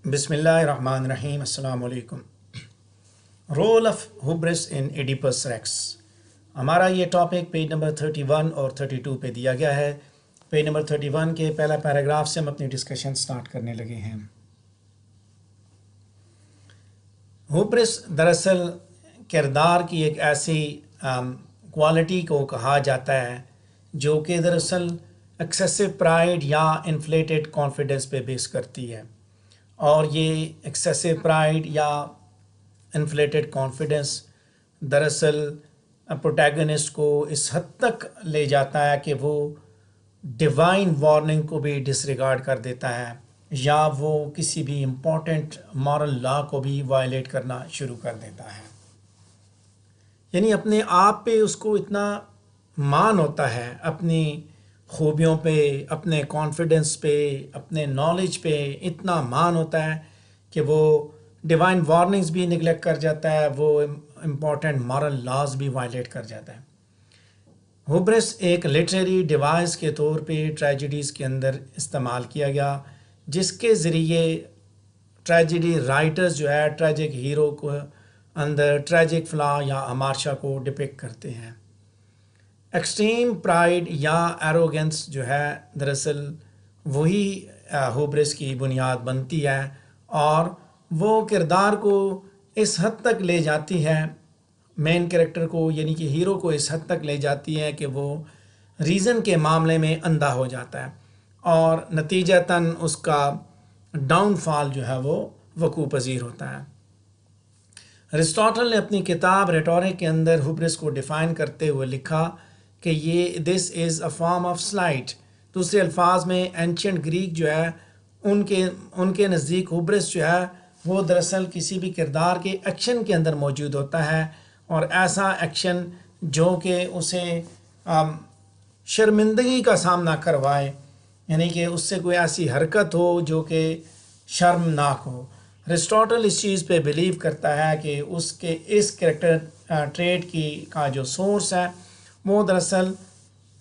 بسم اللہ الرحمن الرحیم. السلام علیکم. Role of hubris in Oedipus Rex. ہمارا یہ ٹاپک پیج نمبر 31 اور 32 پہ دیا گیا ہے. پیج نمبر 31 کے پہلا پیراگراف سے ہم اپنی ڈسکشن سٹارٹ کرنے لگے ہیں. ہوبرس دراصل کردار کی ایک ایسی کوالٹی کو کہا جاتا ہے جو کہ دراصل ایکسیسو پرائڈ یا انفلیٹڈ کانفیڈنس پہ بیس کرتی ہے، اور یہ ایکسیسو پرائڈ یا انفلیٹڈ کانفیڈنس دراصل پروٹیگنسٹ کو اس حد تک لے جاتا ہے کہ وہ ڈیوائن وارننگ کو بھی ڈس ریگارڈ کر دیتا ہے، یا وہ کسی بھی امپورٹنٹ مورل لا کو بھی وائلیٹ کرنا شروع کر دیتا ہے. یعنی اپنے آپ پہ اس کو اتنا مان ہوتا ہے، اپنی خوبیوں پہ، اپنے کانفیڈنس پہ، اپنے نالج پہ اتنا مان ہوتا ہے کہ وہ ڈیوائن وارننگز بھی نگلیکٹ کر جاتا ہے، وہ امپورٹنٹ مورل لاز بھی وائلیٹ کر جاتا ہے. ہوبرس ایک لٹریری ڈیوائس کے طور پہ ٹریجڈیز کے اندر استعمال کیا گیا، جس کے ذریعے ٹریجڈی رائٹرز جو ہے ٹریجک ہیرو کو اندر ٹریجک فلا یا امارشا کو ڈپکٹ کرتے ہیں. ایکسٹریم پرائڈ یا ایروگنس جو ہے دراصل وہی ہوبرس کی بنیاد بنتی ہے، اور وہ کردار کو اس حد تک لے جاتی ہے، مین کریکٹر کو یعنی کہ ہیرو کو اس حد تک لے جاتی ہے کہ وہ ریزن کے معاملے میں اندھا ہو جاتا ہے، اور نتیجتاً اس کا ڈاؤن فال جو ہے وہ وقوع پذیر ہوتا ہے. ارسطاٹل نے اپنی کتاب ریٹورک کے اندر ہوبرس کو ڈیفائن کرتے ہوئے لکھا کہ یہ دس از اے فارم آف سلائٹ. دوسرے الفاظ میں اینشنٹ گریک جو ہے ان کے نزدیک ہوبرس جو ہے وہ دراصل کسی بھی کردار کے ایکشن کے اندر موجود ہوتا ہے، اور ایسا ایکشن جو کہ اسے شرمندگی کا سامنا کروائے، یعنی کہ اس سے کوئی ایسی حرکت ہو جو کہ شرمناک ہو. ارسطاٹل اس چیز پہ بلیو کرتا ہے کہ اس کریکٹر ٹریٹ کا جو سورس ہے وہ دراصل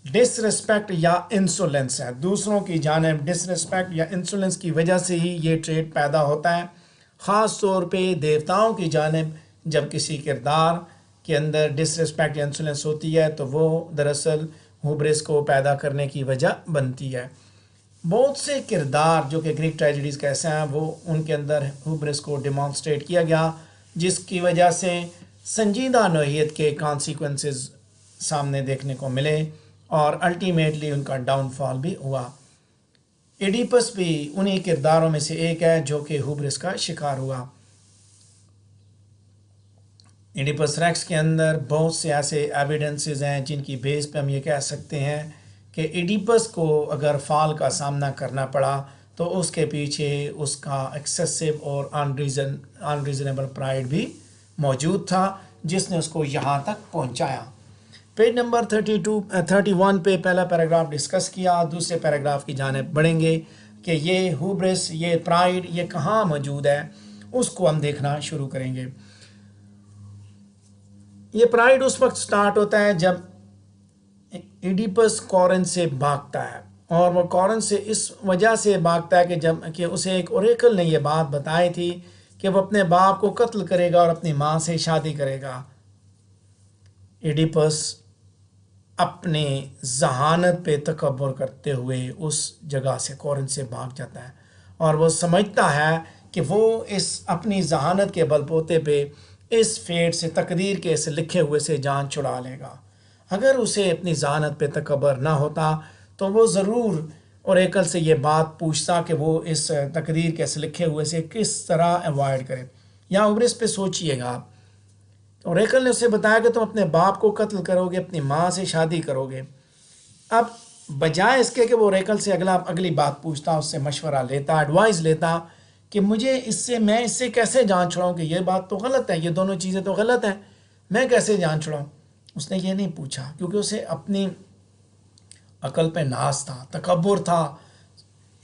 ڈس رسپیکٹ یا انسولنس ہے. دوسروں کی جانب ڈس رسپیکٹ یا انسولنس کی وجہ سے ہی یہ ٹریٹ پیدا ہوتا ہے. خاص طور پہ دیوتاؤں کی جانب جب کسی کردار کے اندر ڈس رسپیکٹ یا انسولنس ہوتی ہے تو وہ دراصل ہوبرس کو پیدا کرنے کی وجہ بنتی ہے. بہت سے کردار جو کہ گریک ٹریجڈیز کا ایسا ہیں وہ ان کے اندر ہوبرس کو ڈیمانسٹریٹ کیا گیا، جس کی وجہ سے سنجیدہ نوعیت کے کانسیکوینسز سامنے دیکھنے کو ملے، اور الٹیمیٹلی ان کا ڈاؤن فال بھی ہوا. ایڈیپس بھی انہی کرداروں میں سے ایک ہے جو کہ ہوبرس کا شکار ہوا. ایڈیپس ریکس کے اندر بہت سے ایسے ایویڈنسز ہیں جن کی بیس پہ ہم یہ کہہ سکتے ہیں کہ ایڈیپس کو اگر فال کا سامنا کرنا پڑا تو اس کے پیچھے اس کا ایکسیسو اور انریزنیبل پرائڈ بھی موجود تھا، جس نے اس کو یہاں تک پہنچایا. پیج نمبر 31 پہ پہلا پیراگراف ڈسکس کیا. دوسرے پیراگراف کی جانب بڑھیں گے کہ یہ ہوبرس، یہ پرائڈ، یہ کہاں موجود ہے، اس کو ہم دیکھنا شروع کریں گے. یہ پرائڈ اس وقت سٹارٹ ہوتا ہے جب ایڈیپس کورنتھ سے بھاگتا ہے، اور وہ کورنتھ سے اس وجہ سے بھاگتا ہے کہ اسے ایک اوریکل نے یہ بات بتائی تھی کہ وہ اپنے باپ کو قتل کرے گا اور اپنی ماں سے شادی کرے گا. ایڈیپس اپنے ذہانت پہ تکبر کرتے ہوئے اس جگہ سے کورنتھ سے بھاگ جاتا ہے، اور وہ سمجھتا ہے کہ وہ اس اپنی ذہانت کے بل بوتے پہ اس فیٹ سے، تقدیر کے اس لکھے ہوئے سے جان چھڑا لے گا. اگر اسے اپنی ذہانت پہ تکبر نہ ہوتا تو وہ ضرور اوریکل سے یہ بات پوچھتا کہ وہ اس تقدیر کے اس لکھے ہوئے سے کس طرح ایوائڈ کرے. یا ہوبرس پہ سوچئے گا، اوریکل نے اسے بتایا کہ تم اپنے باپ کو قتل کرو گے، اپنی ماں سے شادی کرو گے. اب بجائے اس کے کہ وہ اوریکل سے اگلی بات پوچھتا، اس سے مشورہ لیتا، ایڈوائز لیتا کہ میں اس سے کیسے جان چھڑاؤں کہ یہ بات تو غلط ہے، یہ دونوں چیزیں تو غلط ہیں، میں کیسے جان چھڑاؤں. اس نے یہ نہیں پوچھا کیونکہ اسے اپنی عقل پہ ناز تھا، تکبر تھا،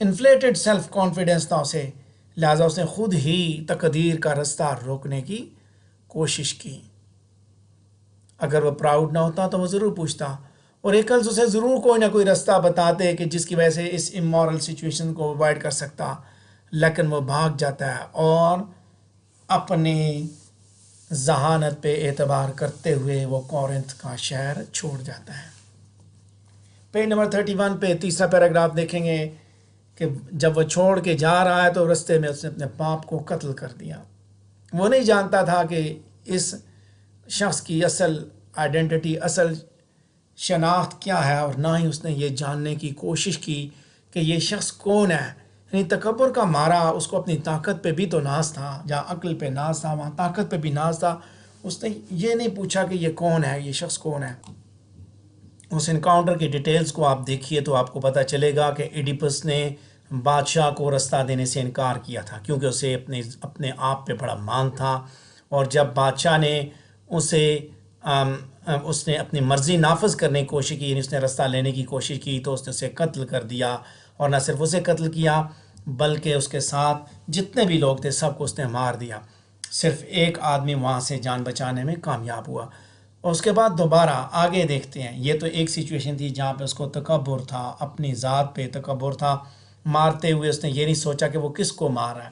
انفلیٹڈ سیلف کانفیڈنس تھا اسے، لہٰذا اس نے خود ہی تقدیر کا رستہ روکنے کی کوشش کی. اگر وہ پراؤڈ نہ ہوتا تو وہ ضرور پوچھتا، اور ایکلز اسے ضرور کوئی نہ کوئی راستہ بتاتے کہ جس کی وجہ سے اس امورل سچویشن کو اوائڈ کر سکتا. لیکن وہ بھاگ جاتا ہے اور اپنی ذہانت پہ اعتبار کرتے ہوئے وہ کورنتھ کا شہر چھوڑ جاتا ہے۔ پیج نمبر 31 پہ تیسرا پیراگراف دیکھیں گے کہ جب وہ چھوڑ کے جا رہا ہے تو رستے میں اس نے اپنے باپ کو قتل کر دیا۔ وہ نہیں جانتا تھا کہ اس شخص کی اصل آئیڈینٹی، اصل شناخت کیا ہے، اور نہ ہی اس نے یہ جاننے کی کوشش کی کہ یہ شخص کون ہے۔ یعنی تکبر کا مارا، اس کو اپنی طاقت پہ بھی تو ناز تھا، جہاں عقل پہ ناز تھا وہاں طاقت پہ بھی ناز تھا۔ اس نے یہ نہیں پوچھا کہ یہ کون ہے، یہ شخص کون ہے۔ اس انکاؤنٹر کی ڈیٹیلز کو آپ دیکھیے تو آپ کو پتہ چلے گا کہ ایڈیپس نے بادشاہ کو رستہ دینے سے انکار کیا تھا، کیونکہ اسے اپنے آپ پہ بڑا مان تھا، اور جب بادشاہ نے اس نے اپنی مرضی نافذ کرنے کی کوشش کی، یعنی اس نے رستہ لینے کی کوشش کی، تو اس نے اسے قتل کر دیا، اور نہ صرف اسے قتل کیا بلکہ اس کے ساتھ جتنے بھی لوگ تھے سب کو اس نے مار دیا۔ صرف ایک آدمی وہاں سے جان بچانے میں کامیاب ہوا۔ اور اس کے بعد دوبارہ آگے دیکھتے ہیں، یہ تو ایک سچویشن تھی جہاں پہ اس کو تکبر تھا، اپنی ذات پہ تکبر تھا، مارتے ہوئے اس نے یہ نہیں سوچا کہ وہ کس کو مار رہا ہے۔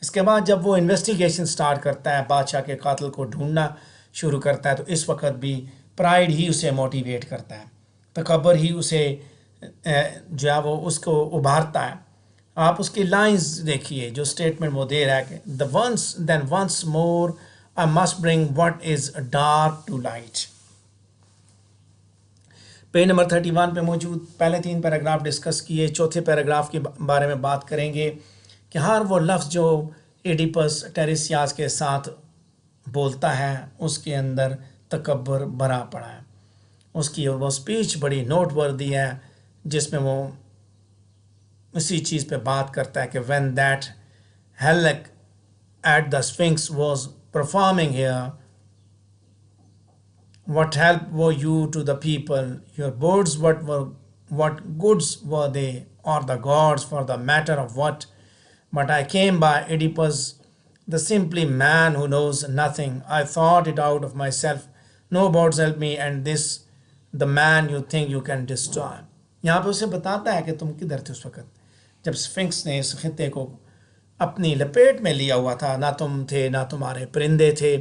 اس کے بعد جب وہ انویسٹیگیشن سٹارٹ کرتا ہے، بادشاہ کے قاتل کو ڈھونڈنا شروع کرتا ہے، تو اس وقت بھی پرائیڈ ہی اسے موٹیویٹ کرتا ہے، تکبر ہی اسے جو ہے وہ اس کو ابھارتا ہے۔ آپ اس کی لائنز دیکھیے جو سٹیٹمنٹ وہ دے رہا ہے کہ then once more I must bring what is dark to light۔ Page number 31 پہ موجود پہلے 3 پیراگراف ڈسکس کیے، چوتھے پیراگراف کے بارے میں بات کریں گے کہ ہر وہ لفظ جو ایڈیپس ٹیریسیاس کے ساتھ بولتا ہے اس کے اندر تکبر بھرا پڑا ہے۔ اس کی وہ سپیچ بڑی نوٹ وردی ہے، جس میں وہ اسی چیز پہ بات کرتا ہے کہ when that Halleck at the Sphinx was performing here, what help were you to the people? Your birds, what goods were they, or the gods for the matter of what? But I came by Oedipus, the simply man who knows nothing. I thought it out of myself. No birds help me, and this the man you think you can destroy. یہاں پہ اسے بتاتا ہے کہ تم کدھر تھے اس وقت جب سفنکس نے اس خطے کو اپنی لپیٹ میں لیا ہوا تھا۔ نہ تم تھے، نہ تمہارے پرندے تھے،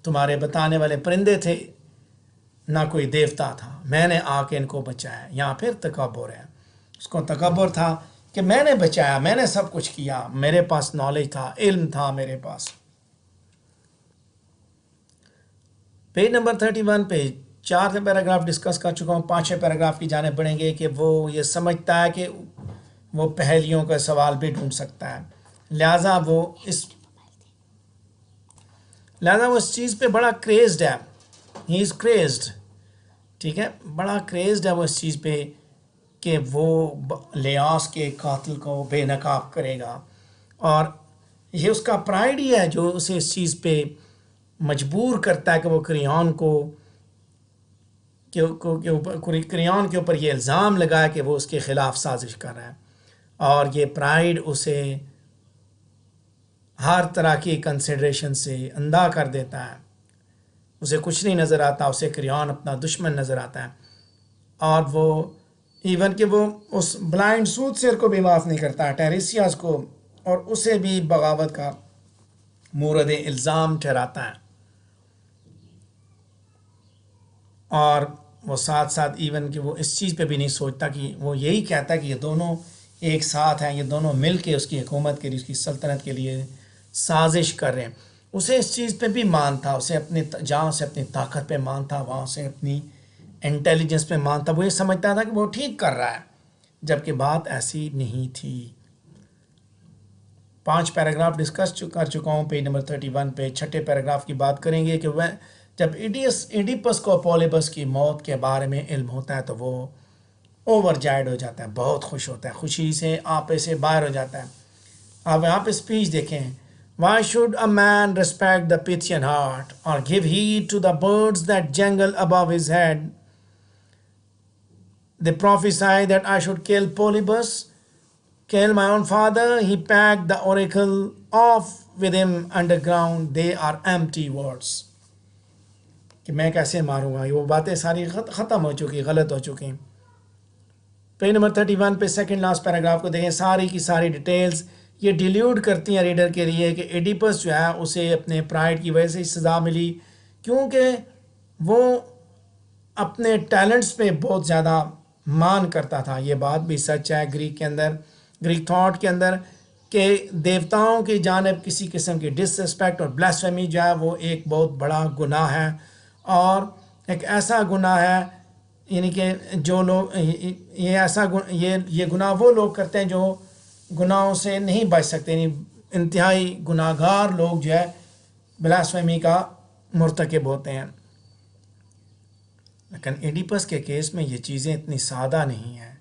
تمہارے بتانے والے پرندے تھے، نہ کوئی دیوتا تھا، میں نے آ کے ان کو بچایا۔ یہاں پھر تکبر ہے، اس کو تکبر تھا کہ میں نے بچایا، میں نے سب کچھ کیا، میرے پاس نالج تھا، علم تھا میرے پاس۔ پیج نمبر 31 پہ 4 پیراگراف ڈسکس کر چکا ہوں، 5 پیراگراف کی جانب بڑھیں گے کہ وہ یہ سمجھتا ہے کہ وہ پہیلیوں کا سوال بھی ڈھونڈ سکتا ہے، لہٰذا وہ اس چیز پہ بڑا کریزڈ ہے، ہی از کریزڈ، ٹھیک ہے، بڑا کریزڈ ہے وہ اس چیز پہ کہ وہ لیاس کے قاتل کو بے نقاب کرے گا، اور یہ اس کا پرائیڈ ہی ہے جو اسے اس چیز پہ مجبور کرتا ہے کہ وہ کریان کے اوپر یہ الزام لگائے کہ وہ اس کے خلاف سازش کر رہا ہے، اور یہ پرائیڈ اسے ہر طرح کی کنسیڈریشن سے اندھا کر دیتا ہے، اسے کچھ نہیں نظر آتا، اسے کریان اپنا دشمن نظر آتا ہے، اور وہ ایون کہ وہ اس بلائنڈ سوت سیر کو بھی معاف نہیں کرتا، ٹیریسیاس کو، اور اسے بھی بغاوت کا مورد الزام ٹھہراتا ہے، اور وہ ساتھ ساتھ ایون کہ وہ اس چیز پہ بھی نہیں سوچتا کہ وہ یہی کہتا ہے کہ یہ دونوں ایک ساتھ ہیں، یہ دونوں مل کے اس کی حکومت کے لیے، اس کی سلطنت کے لیے سازش کر رہے ہیں۔ اسے اس چیز پہ بھی مان تھا، اسے جہاں سے اپنی طاقت پہ مان تھا، وہاں سے اپنی انٹیلیجنس پہ مان تھا، وہ یہ سمجھتا تھا کہ وہ ٹھیک کر رہا ہے، جبکہ بات ایسی نہیں تھی۔ 5 پیراگراف ڈسکس کر چکا ہوں، پیج نمبر 31 پہ 6 پیراگراف کی بات کریں گے کہ جب ایڈیپس کو پولیبس کی موت کے بارے میں علم ہوتا ہے تو وہ اوور جائڈ ہو جاتا ہے، بہت خوش ہوتا ہے، خوشی سے آپے سے باہر ہو جاتا ہے۔ آپ یہاں پہ اسپیچ دیکھیں، Why should a man respect the Pythian heart, or give heed to the birds that jangle above his head? They prophesy that I should kill Polybus, kill my own father. He packed the oracle off with him underground. They are empty words. کہ میں کیسے ماروں گا، وہ باتیں ساری ختم ہو چکی، غلط ہو چکی ہیں۔ پیج نمبر 31 پہ سیکنڈ لاسٹ پیراگراف کو دیکھیں، ساری کی ساری ڈیٹیلز یہ ڈیلیوٹ کرتی ہیں ریڈر کے لیے کہ ایڈیپس جو ہے اسے اپنے پرائڈ کی وجہ سے سزا ملی، کیونکہ وہ اپنے ٹیلنٹس پہ بہت زیادہ مان کرتا تھا۔ یہ بات بھی سچ ہے گریک کے اندر، گریک تھاٹ کے اندر، کہ دیوتاؤں کی جانب کسی قسم کی ڈس رسپیکٹ اور بلیسفیمی جو ہے وہ ایک بہت بڑا گناہ ہے، اور ایک ایسا گناہ ہے یعنی کہ جو لوگ یہ گناہ وہ لوگ کرتے ہیں جو گناہوں سے نہیں بچ سکتے، یعنی انتہائی گناہ گار لوگ جو ہے بلاسفیمی کا مرتکب ہوتے ہیں۔ لیکن ایڈیپس کے کیس میں یہ چیزیں اتنی سادہ نہیں ہیں،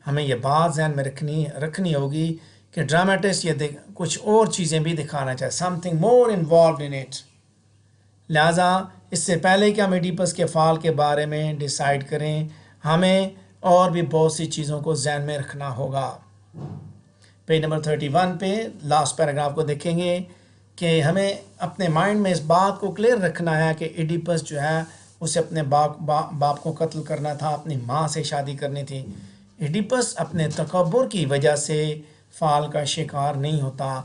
ہمیں یہ بات ذہن میں رکھنی ہوگی کہ ڈراماٹسٹ یہ کچھ اور چیزیں بھی دکھانا چاہے، some thing more involved in it. لہٰذا اس سے پہلے کہ ہم ایڈیپس کے فال کے بارے میں ڈیسائیڈ کریں، ہمیں اور بھی بہت سی چیزوں کو ذہن میں رکھنا ہوگا۔ پیج نمبر 31 پہ لاسٹ پیراگراف کو دیکھیں گے کہ ہمیں اپنے مائنڈ میں اس بات کو کلیئر رکھنا ہے کہ ایڈیپس جو ہے اسے اپنے باپ کو قتل کرنا تھا، اپنی ماں سے شادی کرنی تھی۔ ایڈیپس اپنے تکبر کی وجہ سے فال کا شکار نہیں ہوتا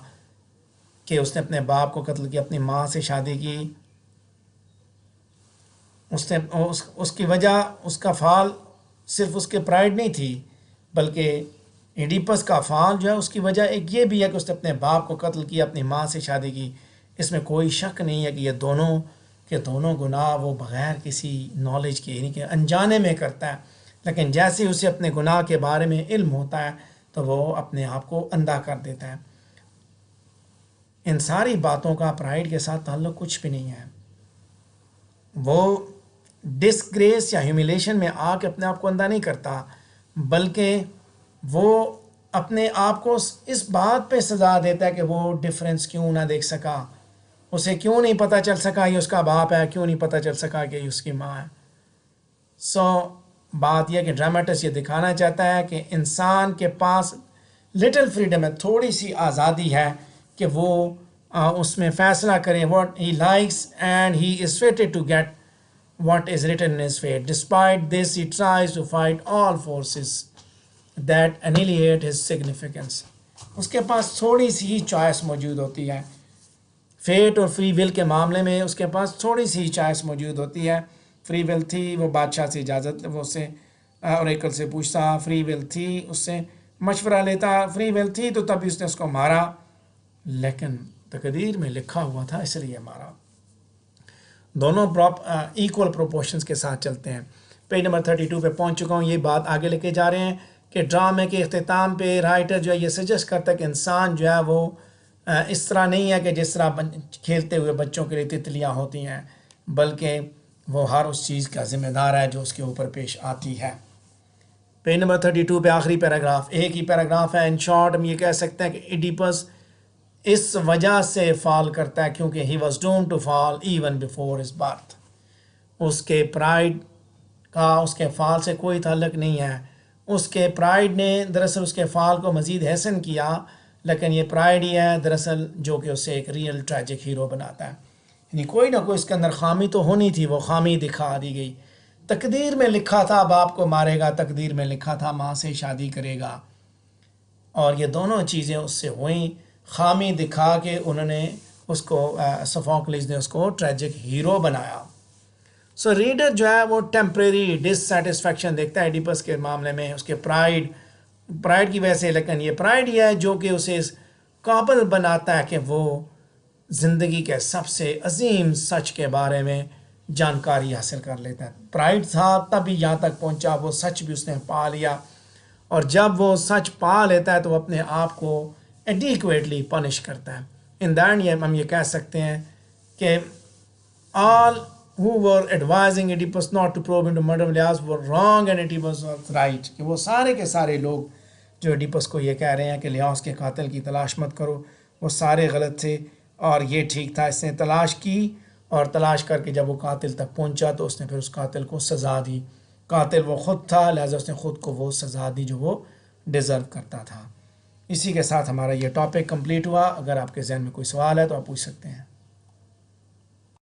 کہ اس نے اپنے باپ کو قتل کیا، اپنی ماں سے شادی کی، اس کی وجہ اس کا فال صرف اس کے پرائڈ نہیں تھی، بلکہ ایڈیپس کا فال جو ہے اس کی وجہ ایک یہ بھی ہے کہ اس نے اپنے باپ کو قتل کیا، اپنی ماں سے شادی کی۔ اس میں کوئی شک نہیں ہے کہ یہ دونوں گناہ وہ بغیر کسی نالج کے یعنی کہ انجانے میں کرتا ہے، لیکن جیسے ہی اسے اپنے گناہ کے بارے میں علم ہوتا ہے تو وہ اپنے آپ کو اندھا کر دیتا ہے۔ ان ساری باتوں کا پرائڈ کے ساتھ تعلق کچھ بھی نہیں ہے۔ وہ ڈسگریس یا ہیومیلیشن میں آ کے اپنے آپ کو اندھا نہیں کرتا، بلکہ وہ اپنے آپ کو اس بات پہ سزا دیتا ہے کہ وہ ڈفرینس کیوں نہ دیکھ سکا، اسے کیوں نہیں پتہ چل سکا یہ اس کا باپ ہے، کیوں نہیں پتہ چل سکا کہ یہ اس کی ماں ہے۔ بات یہ کہ ڈراماٹس یہ دکھانا چاہتا ہے کہ انسان کے پاس لٹل فریڈم ہے، تھوڑی سی آزادی ہے کہ وہ اس میں فیصلہ کریں what he likes and he is fated to get what is written in his fate. Despite this, he tries to fight all forces that annihilate his significance. اس کے پاس تھوڑی سی ہی چوائس موجود ہوتی ہے، فیٹ اور فری ول کے معاملے میں اس کے پاس تھوڑی سی ہی چوائس موجود ہوتی ہے۔ فری ول تھی، وہ بادشاہ سے اجازت وہ اسے اوریکل سے پوچھتا، فری ول تھی، اس سے مشورہ لیتا، فری ول تھی تو تب اس نے اس کو مارا، لیکن تقدیر میں لکھا ہوا تھا اس لیے مارا۔ دونوں ایکول پروپورشنز کے ساتھ چلتے ہیں۔ پیج نمبر 32 پہ پہنچ چکا ہوں، یہ بات آگے لے کے جا رہے ہیں کہ ڈرامے کے اختتام پہ رائٹر جو ہے یہ سجیسٹ کرتا ہے کہ انسان جو ہے وہ اس طرح نہیں ہے کہ جس طرح کھیلتے ہوئے بچوں کے لیے تتلیاں ہوتی ہیں، بلکہ وہ ہر اس چیز کا ذمہ دار ہے جو اس کے اوپر پیش آتی ہے۔ پیج نمبر 32 پہ آخری پیراگراف، ایک ہی پیراگراف ہے۔ ان شارٹ ہم یہ کہہ سکتے ہیں کہ ایڈیپس اس وجہ سے فال کرتا ہے کیونکہ he was doomed to fall even before his birth. اس کے پرائڈ کا اس کے فال سے کوئی تعلق نہیں ہے، اس کے پرائڈ نے دراصل اس کے فال کو مزید حسن کیا، لیکن یہ پرائڈ ہی ہے دراصل جو کہ اسے ایک ریئل ٹریجک ہیرو بناتا ہے۔ یعنی کوئی نہ کوئی اس کے اندر خامی تو ہونی تھی، وہ خامی دکھا دی گئی۔ تقدیر میں لکھا تھا باپ کو مارے گا، تقدیر میں لکھا تھا ماں سے شادی کرے گا، اور یہ دونوں چیزیں اس سے ہوئیں۔ خامی دکھا کے انہوں نے اس کو سوفوکلس نے اس کو ٹریجک ہیرو بنایا۔ ریڈر جو ہے وہ ٹیمپریری ڈسسیٹسفیکشن دیکھتا ہے ایڈیپس کے معاملے میں، اس کے پرائڈ کی وجہ سے، لیکن یہ پرائڈ ہی ہے جو کہ اسے قابل بناتا ہے کہ وہ زندگی کے سب سے عظیم سچ کے بارے میں جانکاری حاصل کر لیتا ہے۔ پرائڈ تھا تبھی یہاں تک پہنچا، وہ سچ بھی اس نے پا لیا، اور جب وہ سچ پا لیتا ہے تو وہ اپنے آپ کو ایڈیکویٹلی پنش کرتا ہے۔ ان دا اینڈ ہم یہ کہہ سکتے ہیں کہ all who were advising Oedipus not to probe into murder of Ilias were wrong and Oedipus was right، کہ وہ سارے کے سارے لوگ جو ایڈیپس کو یہ کہہ رہے ہیں کہ لیاس کے قاتل کی تلاش مت کرو، وہ سارے غلط تھے اور یہ ٹھیک تھا، اس نے تلاش کی، اور تلاش کر کے جب وہ قاتل تک پہنچا تو اس نے پھر اس قاتل کو سزا دی۔ قاتل وہ خود تھا، لہٰذا اس نے خود کو وہ سزا دی جو وہ ڈیزرو کرتا تھا۔ اسی کے ساتھ ہمارا یہ ٹاپک کمپلیٹ ہوا۔ اگر آپ کے ذہن میں کوئی سوال ہے تو آپ پوچھ سکتے ہیں۔